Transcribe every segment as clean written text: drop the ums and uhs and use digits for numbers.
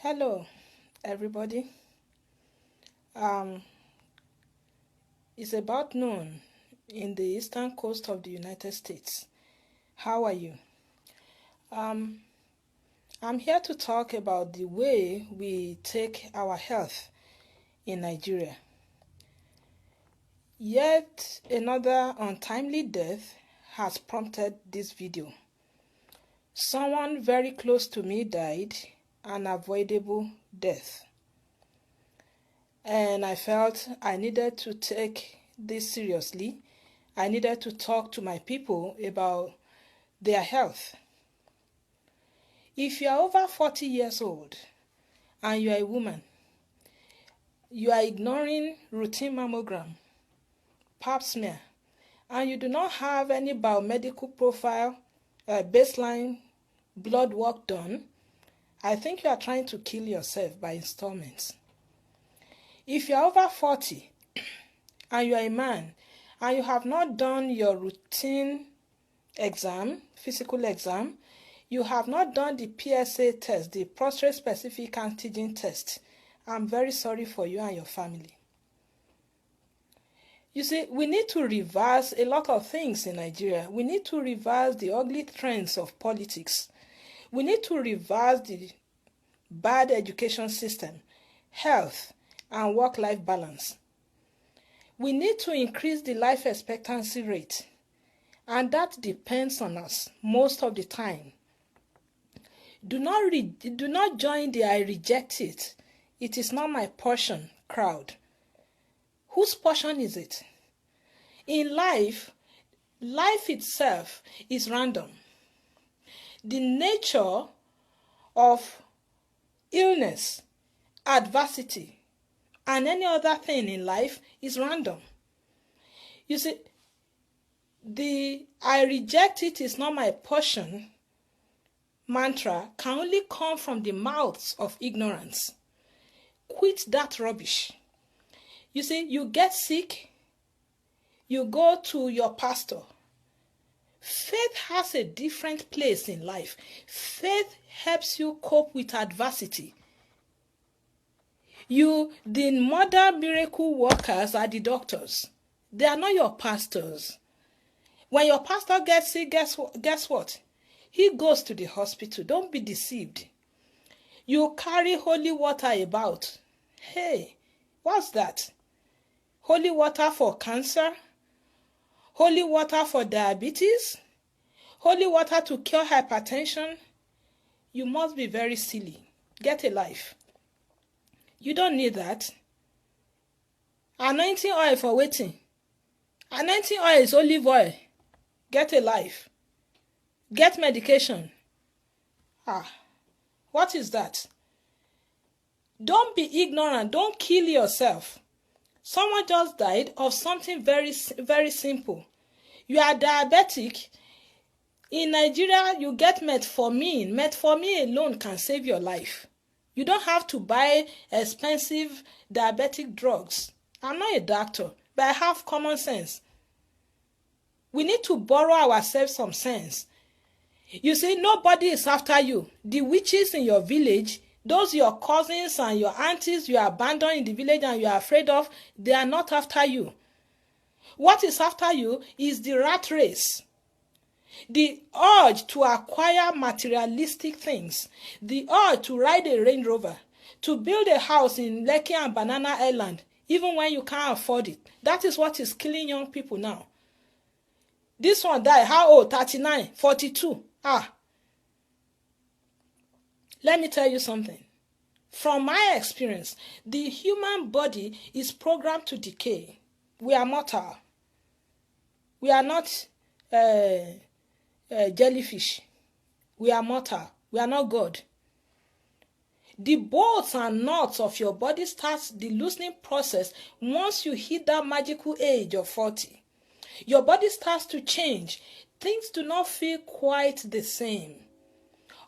Hello, everybody. Um, it's about noon in the eastern coast of the United States. How are you? Um, I'm here to talk about the way we take our health in Nigeria. Yet another untimely death has prompted this video. Someone very close to me died an avoidable death. And I felt I needed to take this seriously. I needed to talk to my people about their health. If you are over 40 years old and you are a woman, you are ignoring routine mammogram, pap smear, and you do not have any biomedical profile, baseline blood work done, I think you are trying to kill yourself by installments. If you are over 40 and you are a man and you have not done your routine exam, physical exam, you have not done the PSA test, the prostate specific antigen test, I'm very sorry for you and your family. You see, we need to reverse a lot of things in Nigeria. We need to reverse the ugly trends of politics. We need to reverse the bad education system, health, and work-life balance. We need to increase the life expectancy rate, and that depends on us most of the time. Do not join the "I reject it, it is not my portion" crowd. Whose portion is it? In life itself is random. The nature of illness, adversity, and any other thing in life is random. You see, the "I reject it is not my portion" mantra can only come from the mouths of ignorance. Quit that rubbish. You see, you get sick, you go to your pastor. Faith has a different place in life. Faith helps you cope with adversity. The mother miracle workers are the doctors. They are not your pastors. When your pastor gets sick, guess what? He goes to the hospital. Don't be deceived. You carry holy water about. Hey, what's that? Holy water for cancer? Holy water for diabetes? Holy water to cure hypertension? You must be very silly. Get a life. You don't need that. Anointing oil for waiting. Anointing oil is olive oil. Get a life. Get medication. What is that? Don't be ignorant. Don't kill yourself. Someone just died of something very, very simple. You are diabetic. In Nigeria, you get metformin. Metformin alone can save your life. You don't have to buy expensive diabetic drugs. I'm not a doctor, but I have common sense. We need to borrow ourselves some sense. You see, nobody is after you. The witches in your village, those your cousins and your aunties you abandoned in the village and you are afraid of, they are not after you. What is after you is the rat race. The urge to acquire materialistic things. The urge to ride a Range Rover. To build a house in Lekki and Banana Island, even when you can't afford it. That is what is killing young people now. This one died, how old? 39, 42. Let me tell you something. From my experience, the human body is programmed to decay. We are mortal. We are not jellyfish. We are mortal. We are not God. The bolts and nuts of your body starts the loosening process once you hit that magical age of 40. Your body starts to change. Things do not feel quite the same.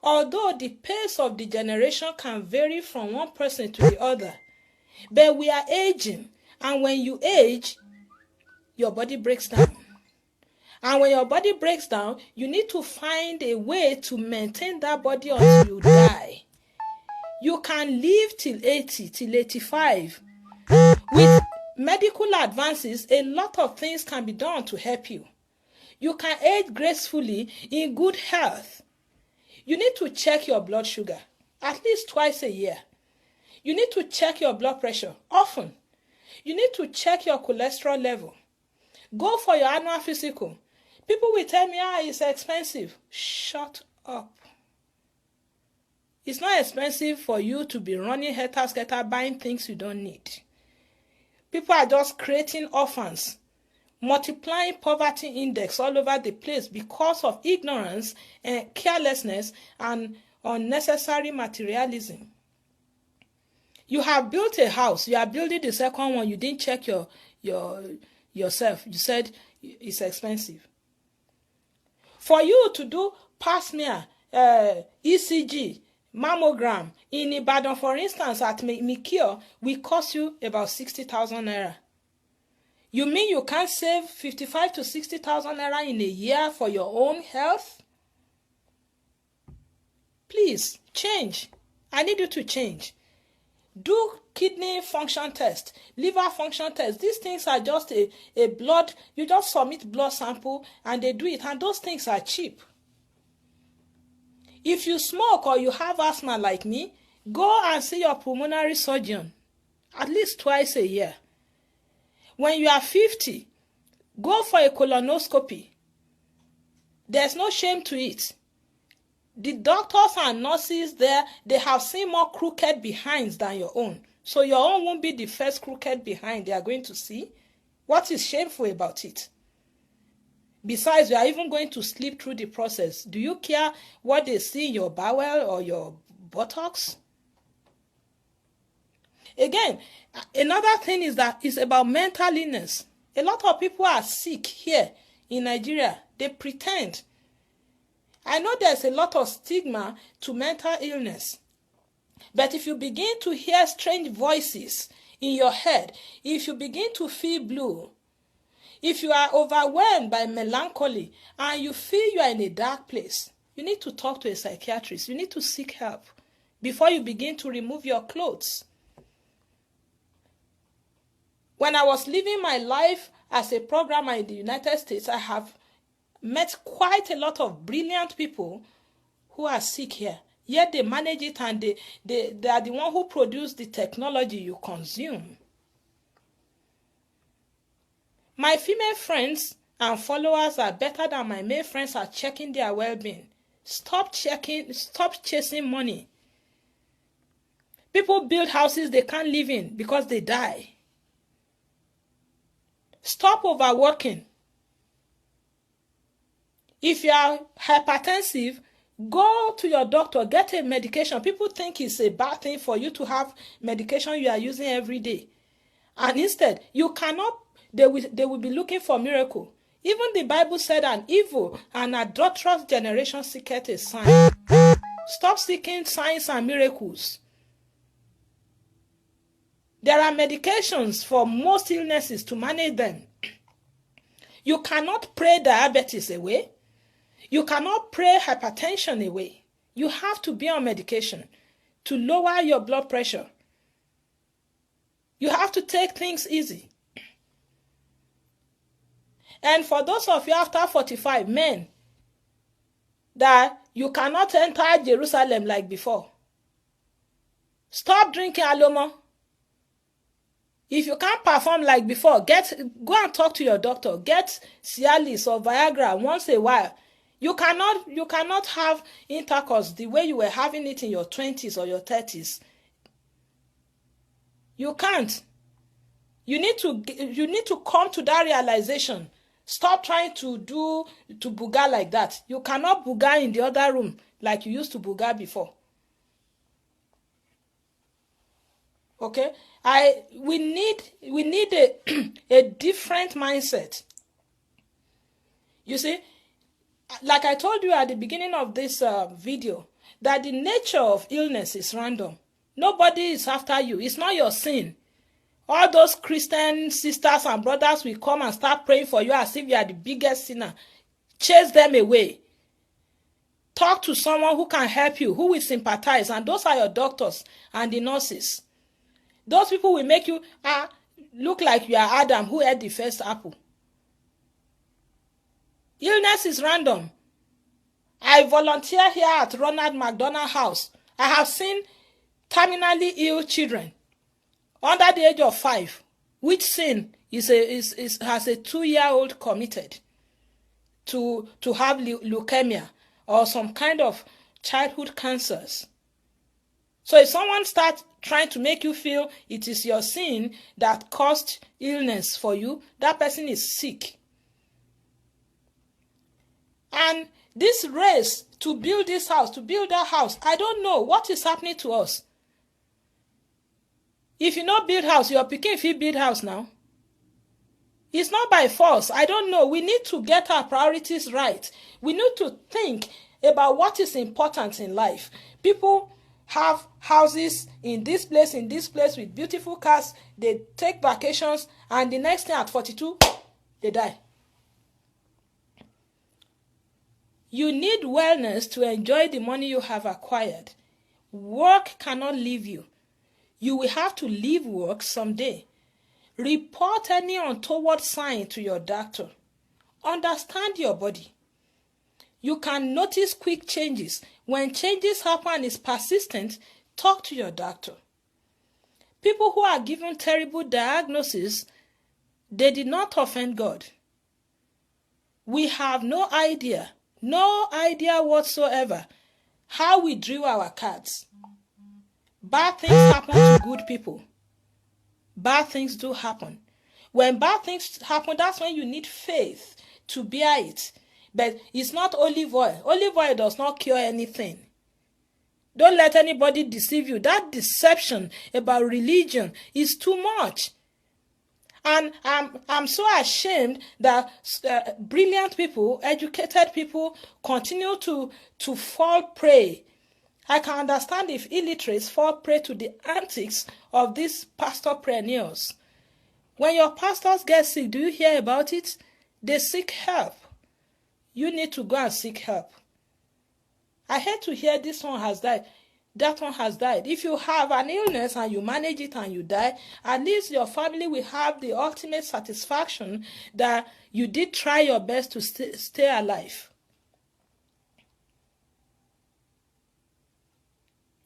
Although the pace of degeneration can vary from one person to the other, but we are aging, and when you age, your body breaks down. And when your body breaks down, you need to find a way to maintain that body until you die. You can live till 80, till 85. With medical advances, a lot of things can be done to help you. You can age gracefully in good health. You need to check your blood sugar at least twice a year. You need to check your blood pressure often. You need to check your cholesterol level. Go for your annual physical. People will tell me, it's expensive. Shut up. It's not expensive for you to be running helter-skelter buying things you don't need. People are just creating orphans, multiplying poverty index all over the place because of ignorance and carelessness and unnecessary materialism. You have built a house. You are building the second one. You didn't check yourself. You said it's expensive. For you to do pap smear, ECG, mammogram in Ibadan, for instance, at Mikio, will cost you about 60,000 naira. You mean you can't save 55 to 60,000 naira in a year for your own health? Please, change. I need you to change. Do kidney function test, liver function test. These things are just a blood, you just submit blood sample and they do it, and those things are cheap. If you smoke or you have asthma like me, go and see your pulmonary surgeon at least twice a year. When you are 50, go for a colonoscopy. There's no shame to it. The doctors and nurses there, they have seen more crooked behinds than your own. So your own won't be the first crooked behind they are going to see. What is shameful about it? Besides, you are even going to sleep through the process. Do you care what they see in your bowel or your buttocks? Again, another thing is that it's about mental illness. A lot of people are sick here in Nigeria. They pretend. I know there's a lot of stigma to mental illness. But if you begin to hear strange voices in your head, if you begin to feel blue, if you are overwhelmed by melancholy and you feel you are in a dark place, you need to talk to a psychiatrist. You need to seek help before you begin to remove your clothes. When I was living my life as a programmer in the United States, I have met quite a lot of brilliant people who are sick here. Yet they manage it, and they are the one who produce the technology you consume. My female friends and followers are better than my male friends at checking their well-being. Stop chasing money. People build houses they can't live in because they die. Stop overworking. If you are hypertensive, go to your doctor, get a medication. People think it's a bad thing for you to have medication you are using every day. And instead, you cannot, they will be looking for miracle. Even the Bible said an evil and adulterous generation seeketh a sign. Stop seeking signs and miracles. There are medications for most illnesses to manage them. You cannot pray diabetes away. You cannot pray hypertension away. You have to be on medication to lower your blood pressure. You have to take things easy. And for those of you after 45, men, that you cannot enter Jerusalem like before. Stop drinking Alomo. If you can't perform like before, go and talk to your doctor. Get Cialis or Viagra once a while. You cannot have intercourse the way you were having it in your 20s or your 30s. You can't. You need to come to that realization. Stop trying to booga like that. You cannot booga in the other room like you used to booga before. Okay? We need a different mindset. You see, like I told you at the beginning of this video, that the nature of illness is random. Nobody is after you. It's not your sin. All those Christian sisters and brothers will come and start praying for you as if you are the biggest sinner. Chase them away. Talk to someone who can help you, who will sympathize, and those are your doctors and the nurses. Those people will make you look like you are Adam who ate the first apple. Illness is random. I volunteer here at Ronald McDonald House. I have seen terminally ill children under the age of 5, which sin has a 2-year-old committed to have leukemia or some kind of childhood cancers. So if someone starts trying to make you feel it is your sin that caused illness for you, that person is sick. And this race to build this house, to build that house, I don't know what is happening to us. If you not build house, your pikin fit build house now. It's not by force. I don't know. We need to get our priorities right. We need to think about what is important in life. People have houses in this place with beautiful cars. They take vacations, and the next thing at 42, they die. You need wellness to enjoy the money you have acquired. Work cannot leave you. You will have to leave work someday. Report any untoward sign to your doctor. Understand your body. You can notice quick changes. When changes happen and is persistent, talk to your doctor. People who are given terrible diagnoses, they did not offend God. We have no idea whatsoever how we drew our cards. Bad things happen to good people. Bad things do happen. When bad things happen, that's when you need faith to bear it. But it's not olive oil. Olive oil does not cure anything. Don't let anybody deceive you. That deception about religion is too much. And I'm so ashamed that brilliant people, educated people, continue to fall prey. I can understand if illiterates fall prey to the antics of these pastorpreneurs. When your pastors get sick, do you hear about it? They seek help. You need to go and seek help. I hate to hear this one has died, that one has died. If you have an illness and you manage it and you die, at least your family will have the ultimate satisfaction that you did try your best to stay alive.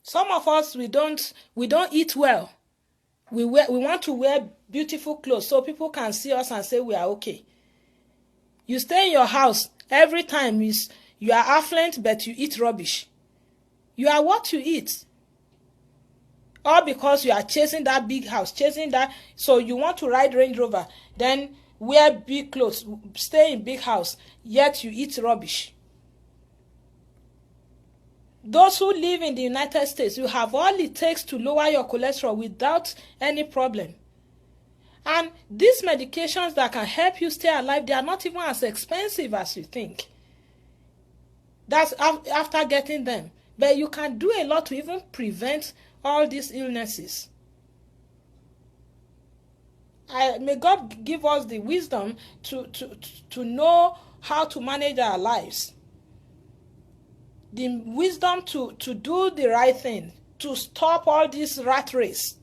Some of us, we don't eat well. We want to wear beautiful clothes so people can see us and say we are okay. You stay in your house, every time you are affluent, but you eat rubbish. You are what you eat. All because you are chasing that big house, so you want to ride Range Rover, then wear big clothes, stay in big house, yet you eat rubbish. Those who live in the United States, you have all it takes to lower your cholesterol without any problem. And these medications that can help you stay alive, they are not even as expensive as you think. That's after getting them. But you can do a lot to even prevent all these illnesses. May God give us the wisdom to know how to manage our lives. The wisdom to do the right thing, to stop all this rat race.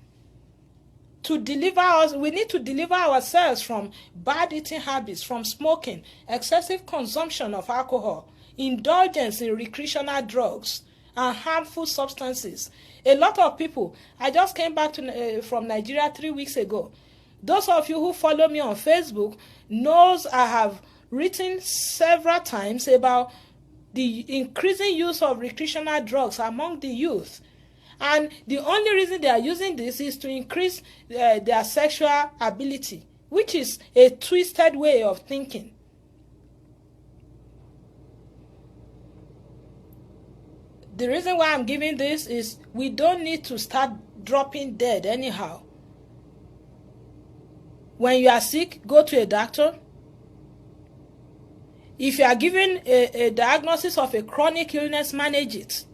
To deliver us, we need to deliver ourselves from bad eating habits, from smoking, excessive consumption of alcohol, indulgence in recreational drugs, and harmful substances. A lot of people, I just came back from Nigeria 3 weeks ago. Those of you who follow me on Facebook knows I have written several times about the increasing use of recreational drugs among the youth. And the only reason they are using this is to increase their sexual ability, which is a twisted way of thinking. The reason why I'm giving this is we don't need to start dropping dead anyhow. When you are sick, go to a doctor. If you are given a diagnosis of a chronic illness, manage it.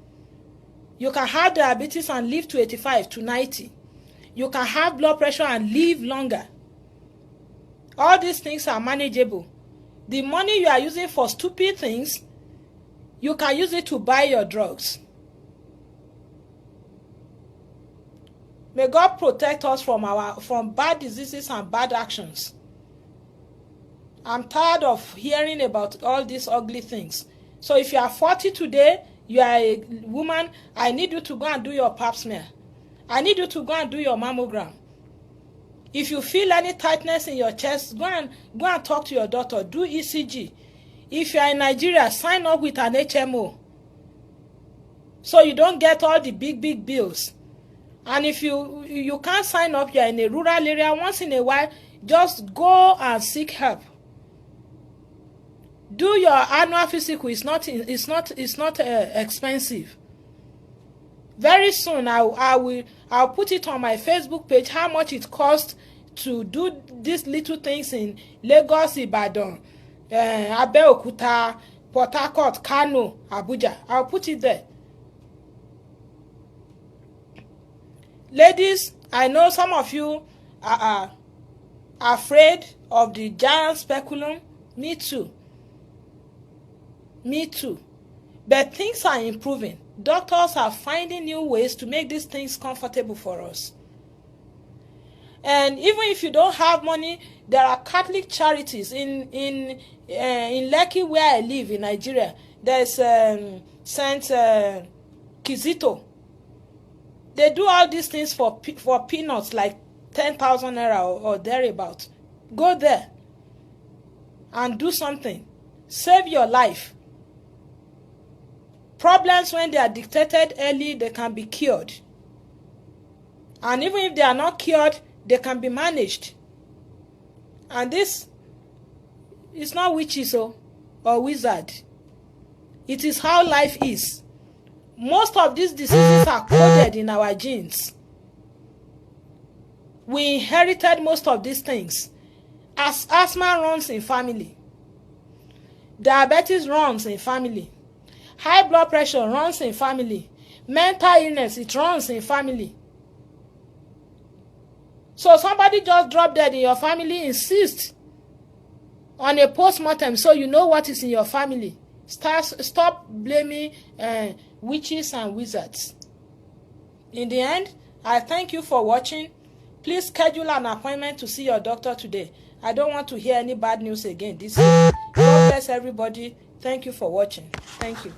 You can have diabetes and live to 85 to 90. You can have blood pressure and live longer. All these things are manageable. The money you are using for stupid things, you can use it to buy your drugs. May God protect us from bad diseases and bad actions. I'm tired of hearing about all these ugly things. So if you are 40 today, you are a woman, I need you to go and do your pap smear. I need you to go and do your mammogram. If you feel any tightness in your chest, go and talk to your doctor. Do ECG. If you are in Nigeria, sign up with an HMO, so you don't get all the big bills. And if you can't sign up, you are in a rural area, once in a while, just go and seek help. Do your annual physical. It's not expensive. Very soon I'll put it on my Facebook page how much it costs to do these little things in Lagos, Ibadan, Abeokuta, Port Harcourt, Kano, Abuja. I'll put it there. Ladies, I know some of you are afraid of the giant speculum. Me too. But things are improving. Doctors are finding new ways to make these things comfortable for us. And even if you don't have money, there are Catholic charities in Lekki, where I live in Nigeria. There's Saint Kizito. They do all these things for peanuts, like 10,000 naira or thereabout. Go there and do something. Save your life. Problems, when they are detected early, they can be cured. And even if they are not cured, they can be managed. And this is not witches or wizard. It is how life is. Most of these diseases are coded in our genes. We inherited most of these things. As asthma runs in family, diabetes runs in family, high blood pressure runs in family, mental illness, it runs in family. So somebody just dropped dead in your family, insist on a post-mortem so you know what is in your family. Stop blaming witches and wizards. In the end, I thank you for watching. Please schedule an appointment to see your doctor today. I don't want to hear any bad news again this year. God bless everybody. Thank you for watching. Thank you.